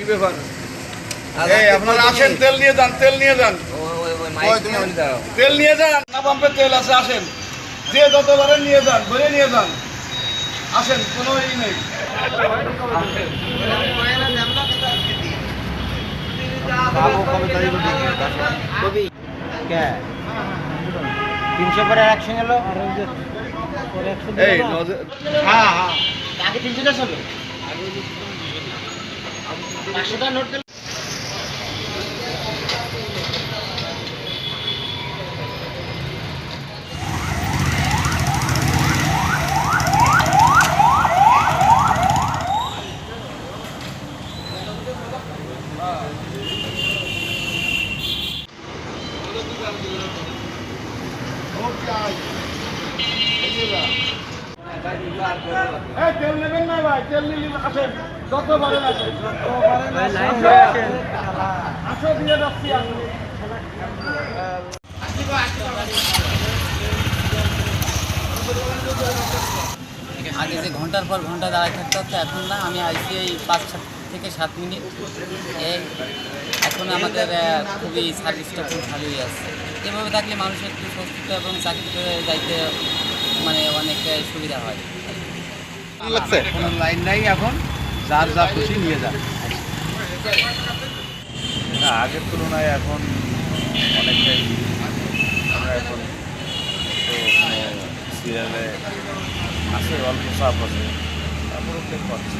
কি ব্যাপার? এই আপনারা আসেন, তেল নিয়ে যান, তেল নিয়ে যান, তেল নিয়ে যান। না পাম্পে তেল আছে, আসেন, যে যত পারেন নিয়ে যান, ভরে নিয়ে যান, আসেন, কোনো ই নেই। তিনশো পরে 100 গেল এই হ্যাঁ হ্যাঁ আগে 300 ছিল 500 টাকা নোট দিল। এই তেল নেবেন না ভাই, তেল নিলে আসেন, যত পারেন আসেন, আসো দিয়ে যাচ্ছি আমি। আগে যে ঘন্টার পর ঘন্টা দাঁড়ায় থাকতে হতো, এখন না, আমি আইসি এই 5 থেকে 7 মিনিট। এই এখন আমাদের খুবই সার্ভিসটা খুব ভালোই আছে। এভাবে থাকলে মানুষের একটু স্বস্তিতে এবং চাকরিতে যাইতে মানে অনেক সুবিধা হয়। কোনো লাইন নাই, এখন যার যা খুশি নিয়ে যান। না, আগের তুলনায় এখন অনেকটাই আমরা এখন তো সিরিয়ালে আছে, অল্প চাপ আছে, তারপরেও টের পাচ্ছি।